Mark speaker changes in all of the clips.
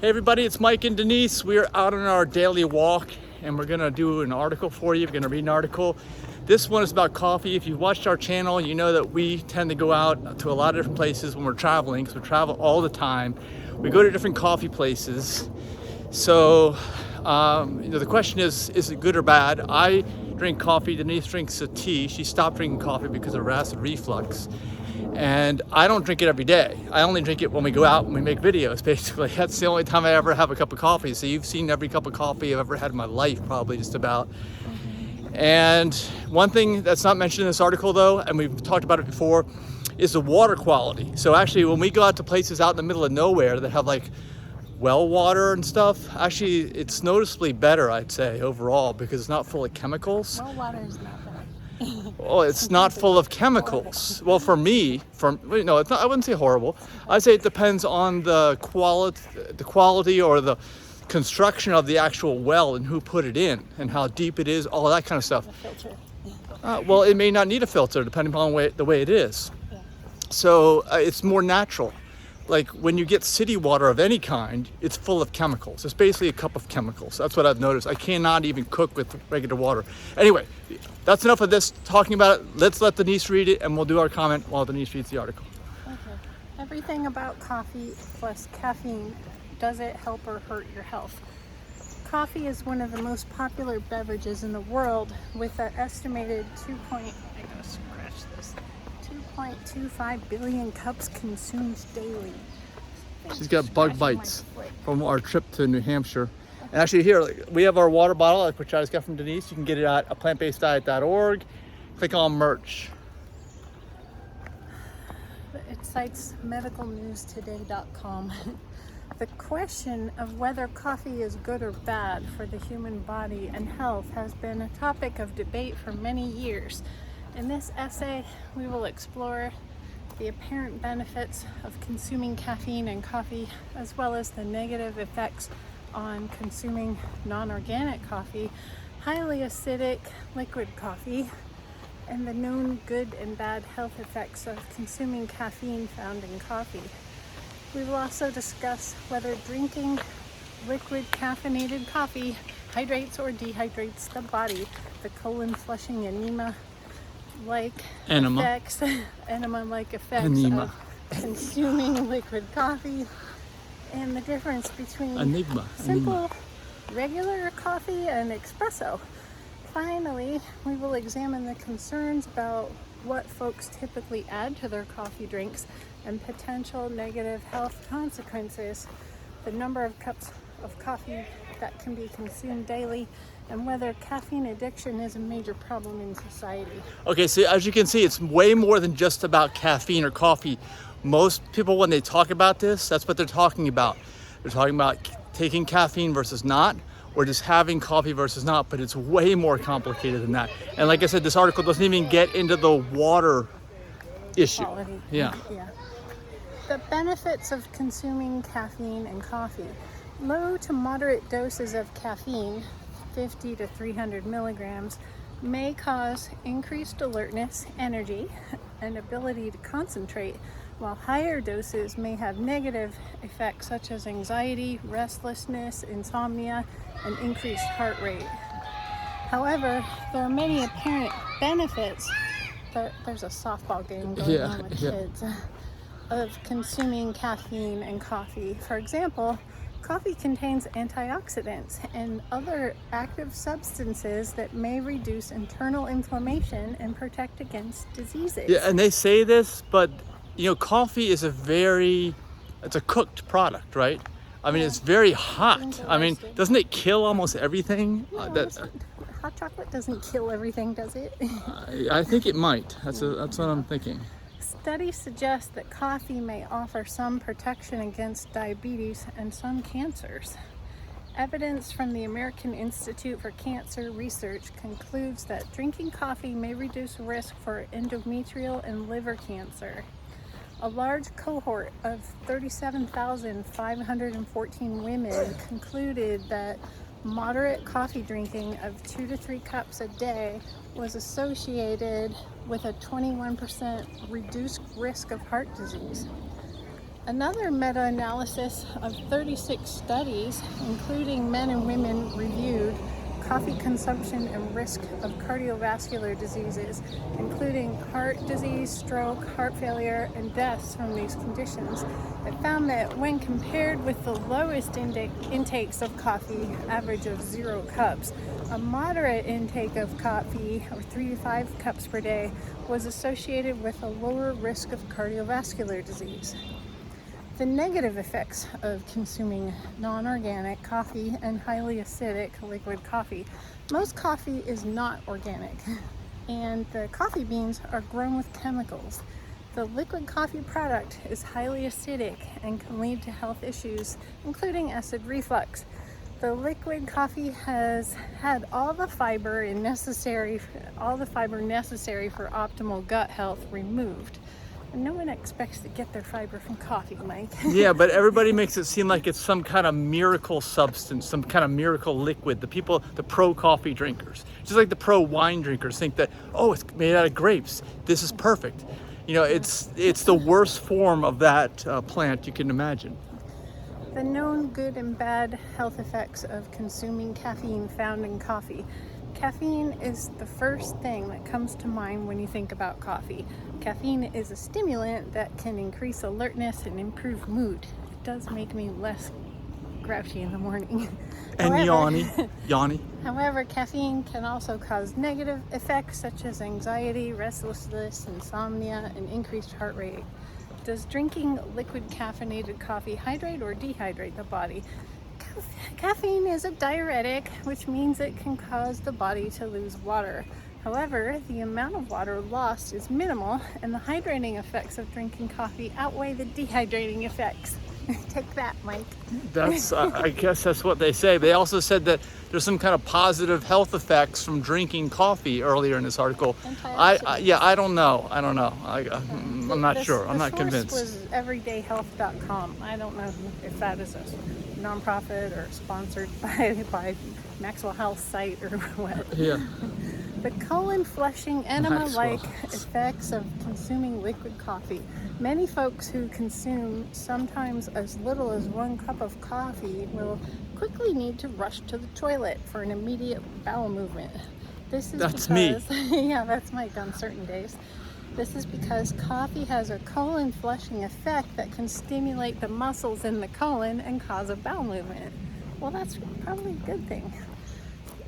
Speaker 1: Hey everybody, it's Mike and Denise. We're out on our daily walk and we're gonna do an article for you. We're gonna read an article. This one is about coffee. If you've watched our channel, you know that we tend to go out to a lot of different places when we're traveling, because we travel all the time. We go to different coffee places. So, the question is it good or bad? I drink coffee, Denise drinks a tea. She stopped drinking coffee because of her acid reflux. And I don't drink it every day. I only drink it when we go out and we make videos, basically. That's the only time I ever have a cup of coffee. So you've seen every cup of coffee I've ever had in my life, probably just about. And one thing that's not mentioned in this article though, and we've talked about it before, is the water quality. So actually when we go out to places out in the middle of nowhere that have like well water and stuff, actually it's noticeably better, I'd say, overall, because it's not full of chemicals.
Speaker 2: Well water is not bad.
Speaker 1: Well, it's not full of chemicals. Well, for me, no, it's not, I wouldn't say horrible. I'd say it depends on the quality or the construction of the actual well and who put it in and how deep it is, all that kind of stuff.
Speaker 2: The filter.
Speaker 1: Well, it may not need a filter depending on the way it is.
Speaker 2: Yeah.
Speaker 1: So it's more natural. Like when you get city water of any kind, it's full of chemicals. It's basically a cup of chemicals. That's what I've noticed. I cannot even cook with regular water. Anyway, that's enough of this talking about it. Let's let Denise read it and we'll do our comment while Denise reads the article.
Speaker 2: Okay. Everything about coffee plus caffeine, does it help or hurt your health? Coffee is one of the most popular beverages in the world, with an estimated 2.25 billion cups consumed daily.
Speaker 1: She's got bug bites from our trip to New Hampshire. And actually here, we have our water bottle, which I just got from Denise. You can get it at aPlantBasedDiet.org. Click on merch.
Speaker 2: It cites medicalnewstoday.com. The question of whether coffee is good or bad for the human body and health has been a topic of debate for many years. In this essay, we will explore the apparent benefits of consuming caffeine in coffee, as well as the negative effects on consuming non-organic coffee, highly acidic liquid coffee, and the known good and bad health effects of consuming caffeine found in coffee. We will also discuss whether drinking liquid caffeinated coffee hydrates or dehydrates the body, the colon flushing enema-like effects of consuming liquid coffee, and the difference between simple regular coffee and espresso. Finally, we will examine the concerns about what folks typically add to their coffee drinks and potential negative health consequences, the number of cups of coffee that can be consumed daily, and whether caffeine addiction is a major problem in society.
Speaker 1: Okay, so as you can see, it's way more than just about caffeine or coffee. Most people, when they talk about this, that's what they're talking about. They're talking about taking caffeine versus not, or just having coffee versus not, but it's way more complicated than that. And like I said, this article doesn't even get into the water issue.
Speaker 2: Quality.
Speaker 1: Yeah.
Speaker 2: The benefits of consuming caffeine in coffee. Low to moderate doses of caffeine, 50 to 300 milligrams, may cause increased alertness, energy, and ability to concentrate, while higher doses may have negative effects such as anxiety, restlessness, insomnia, and increased heart rate. However, there are many apparent benefits. There's a softball game going on with kids of consuming caffeine and coffee. For example, coffee contains antioxidants and other active substances that may reduce internal inflammation and protect against diseases.
Speaker 1: Yeah, and they say this, but coffee is it's a cooked product, right? I mean, it's very hot. I mean, doesn't it kill almost everything?
Speaker 2: No, hot chocolate doesn't kill everything, does it?
Speaker 1: I think it might. That's what I'm thinking.
Speaker 2: Studies suggest that coffee may offer some protection against diabetes and some cancers. Evidence from the American Institute for Cancer Research concludes that drinking coffee may reduce risk for endometrial and liver cancer. A large cohort of 37,514 women concluded that moderate coffee drinking of 2 to 3 cups a day was associated with a 21% reduced risk of heart disease. Another meta-analysis of 36 studies, including men and women, reviewed coffee consumption and risk of cardiovascular diseases, including heart disease, stroke, heart failure, and deaths from these conditions. It found that when compared with the lowest intakes of coffee, average of 0 cups, a moderate intake of coffee, or 3 to 5 cups per day, was associated with a lower risk of cardiovascular disease. The negative effects of consuming non-organic coffee and highly acidic liquid coffee. Most coffee is not organic, and the coffee beans are grown with chemicals. The liquid coffee product is highly acidic and can lead to health issues, including acid reflux. The liquid coffee has had all the fiber necessary for optimal gut health removed. No one expects to get their fiber from coffee, Mike.
Speaker 1: Yeah, but everybody makes it seem like it's some kind of miracle substance, some kind of miracle liquid. The pro coffee drinkers, just like the pro wine drinkers, think that, oh, it's made out of grapes. This is perfect. You know, it's the worst form of that plant you can imagine.
Speaker 2: The known good and bad health effects of consuming caffeine found in coffee. Caffeine is the first thing that comes to mind when you think about coffee. Caffeine is a stimulant that can increase alertness and improve mood. It does make me less grouchy in the morning.
Speaker 1: And yawny.
Speaker 2: However, caffeine can also cause negative effects such as anxiety, restlessness, insomnia, and increased heart rate. Does drinking liquid caffeinated coffee hydrate or dehydrate the body? Caffeine is a diuretic, which means it can cause the body to lose water. However, the amount of water lost is minimal, and the hydrating effects of drinking coffee outweigh the dehydrating effects. Take that, Mike.
Speaker 1: That's, I guess that's what they say. They also said that there's some kind of positive health effects from drinking coffee earlier in this article. I don't know. I'm not sure. I'm not convinced.
Speaker 2: The source was everydayhealth.com. I don't know if that is a nonprofit or sponsored by Maxwell Health site or what.
Speaker 1: Yeah.
Speaker 2: The colon flushing enema-like effects of consuming liquid coffee. Many folks who consume sometimes as little as 1 cup of coffee will quickly need to rush to the toilet for an immediate bowel movement.
Speaker 1: That's me.
Speaker 2: Yeah, that's Mike on certain days. This is because coffee has a colon flushing effect that can stimulate the muscles in the colon and cause a bowel movement. Well, that's probably a good thing.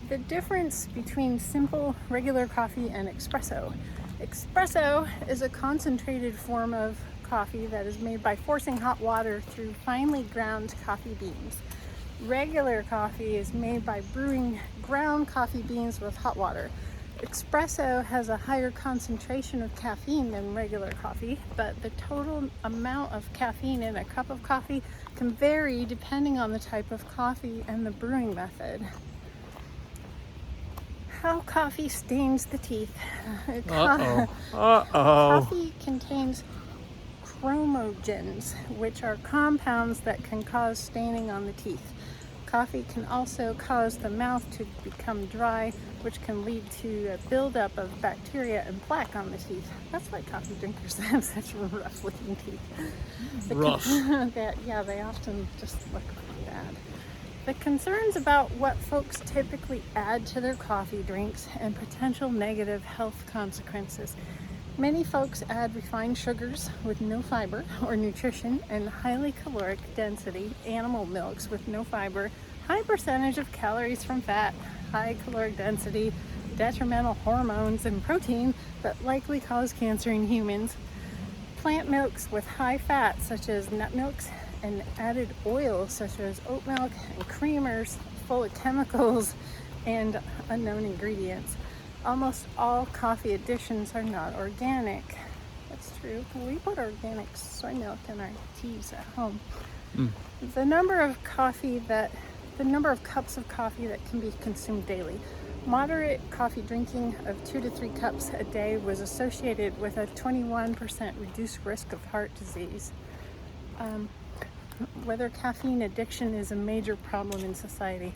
Speaker 2: The difference between simple regular coffee and espresso. Espresso is a concentrated form of coffee that is made by forcing hot water through finely ground coffee beans. Regular coffee is made by brewing ground coffee beans with hot water. Espresso has a higher concentration of caffeine than regular coffee, but the total amount of caffeine in a cup of coffee can vary depending on the type of coffee and the brewing method. How coffee stains the teeth. Coffee contains chromogens, which are compounds that can cause staining on the teeth. Coffee can also cause the mouth to become dry, which can lead to a buildup of bacteria and plaque on the teeth. That's why coffee drinkers have such rough looking teeth.
Speaker 1: Rough.
Speaker 2: They often just look bad. The concerns about what folks typically add to their coffee drinks and potential negative health consequences. Many folks add refined sugars with no fiber or nutrition and highly caloric density animal milks with no fiber, high percentage of calories from fat, high caloric density, detrimental hormones and protein that likely cause cancer in humans, plant milks with high fat such as nut milks, and added oils such as oat milk and creamers full of chemicals and unknown ingredients. Almost all coffee additions are not organic. That's true. We put organic soy milk in our teas at home. The number of cups of coffee that can be consumed daily. Moderate coffee drinking of 2 to 3 cups a day was associated with a 21% reduced risk of heart disease. Whether caffeine addiction is a major problem in society.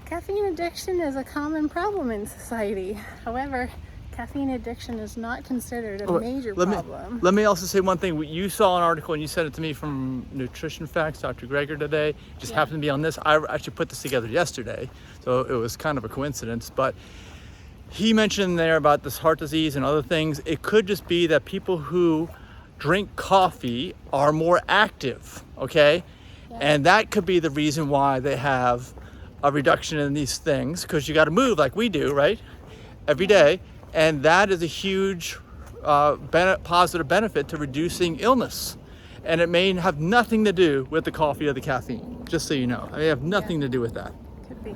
Speaker 2: Caffeine addiction is a common problem in society. However, Caffeine addiction is not considered a major
Speaker 1: let
Speaker 2: problem.
Speaker 1: Let me also say one thing. You saw an article and you sent it to me from Nutrition Facts, Dr. Greger today. Just happened to be on this. I actually put this together yesterday, so it was kind of a coincidence. But he mentioned there about this heart disease and other things. It could just be that people who drink coffee are more active, okay?
Speaker 2: Yeah.
Speaker 1: And that could be the reason why they have a reduction in these things, because you got to move like we do, right? Every day. And that is a huge positive benefit to reducing illness. And it may have nothing to do with the coffee or the caffeine, just so you know. It may have nothing to do with that.
Speaker 2: Could be.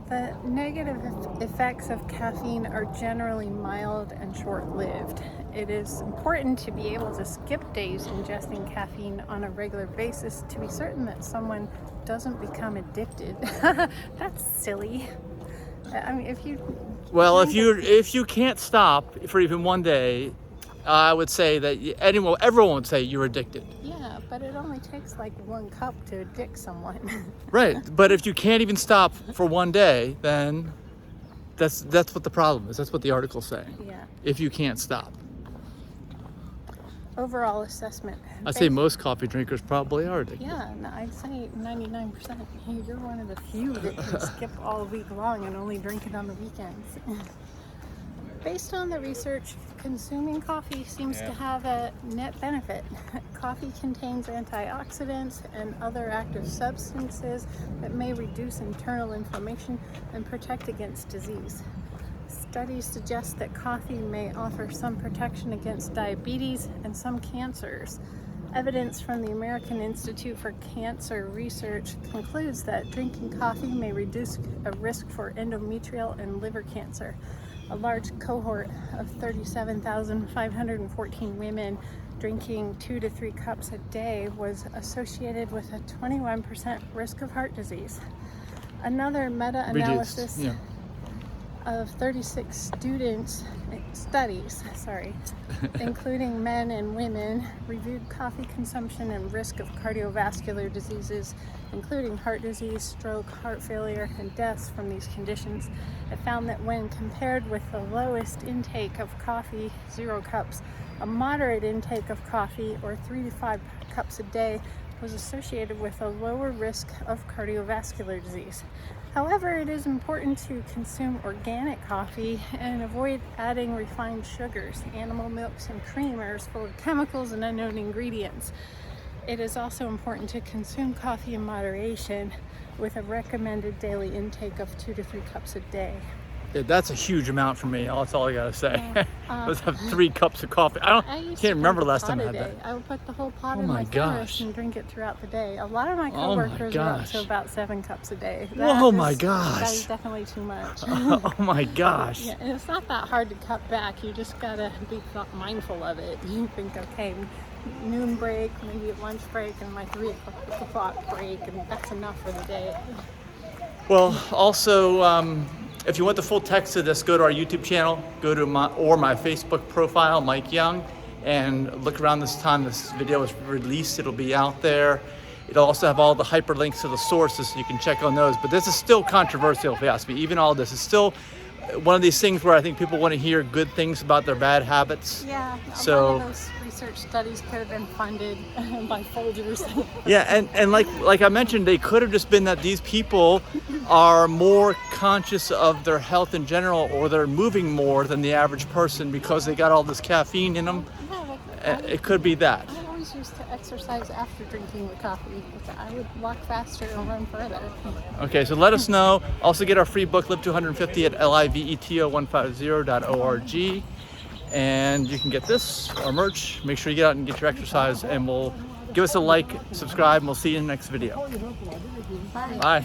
Speaker 2: The negative effects of caffeine are generally mild and short-lived. It is important to be able to skip days ingesting caffeine on a regular basis to be certain that someone doesn't become addicted. That's silly. I mean, if you can't stop for even one day, I would say that everyone would say you're addicted. Yeah, but it only takes like 1 cup to addict someone.
Speaker 1: Right, but if you can't even stop for one day, then that's what the problem is. That's what the article's saying.
Speaker 2: Yeah.
Speaker 1: If you can't stop.
Speaker 2: Overall assessment.
Speaker 1: I'd say most coffee drinkers probably are addicted.
Speaker 2: Yeah, I'd say 99%. You're one of the few that can skip all week long and only drink it on the weekends. Based on the research, consuming coffee seems to have a net benefit. Coffee contains antioxidants and other active substances that may reduce internal inflammation and protect against disease. Studies suggest that coffee may offer some protection against diabetes and some cancers. Evidence from the American Institute for Cancer Research concludes that drinking coffee may reduce a risk for endometrial and liver cancer. A large cohort of 37,514 women drinking 2 to 3 cups a day was associated with a 21% risk of heart disease. Another meta-analysis of 36 studies, including men and women, reviewed coffee consumption and risk of cardiovascular diseases, including heart disease, stroke, heart failure, and deaths from these conditions. It found that when compared with the lowest intake of coffee, 0 cups, a moderate intake of coffee, or 3 to 5 cups a day, was associated with a lower risk of cardiovascular disease. However, it is important to consume organic coffee and avoid adding refined sugars, animal milks, and creamers full of chemicals and unknown ingredients. It is also important to consume coffee in moderation with a recommended daily intake of 2 to 3 cups a day.
Speaker 1: Yeah, that's a huge amount for me. That's all I gotta say. Let's have 3 cups of coffee. I can't remember the last time I had that.
Speaker 2: I would put the whole pot in my thermos and drink it throughout the day. A lot of my coworkers are up to about 7 cups a day. That is definitely too much.
Speaker 1: Oh my gosh.
Speaker 2: Yeah, and it's not that hard to cut back. You just gotta be mindful of it. You think, okay, noon break, maybe a lunch break, and my 3 o'clock break, and that's enough for the day.
Speaker 1: Well, also, if you want the full text of this, go to our YouTube channel, go to my Facebook profile, Mike Young, and look around this time this video is released. It'll be out there. It'll also have all the hyperlinks to the sources, so you can check on those. But this is still controversial, if you ask me. Even all this is still one of these things where I think people want to hear good things about their bad habits.
Speaker 2: Yeah, so a lot of those research studies could have been funded by Folgers.
Speaker 1: Yeah, and like I mentioned, they could have just been that these people are more conscious of their health in general, or they're moving more than the average person because they got all this caffeine in them. Yeah, it could be that.
Speaker 2: I always used to exercise after drinking the coffee. I would walk faster and run further.
Speaker 1: Okay, so let us know. Also get our free book, Live to 150, at liveto150.org. And you can get this, our merch. Make sure you get out and get your exercise, and we'll give us a like, subscribe, and we'll see you in the next video. Bye.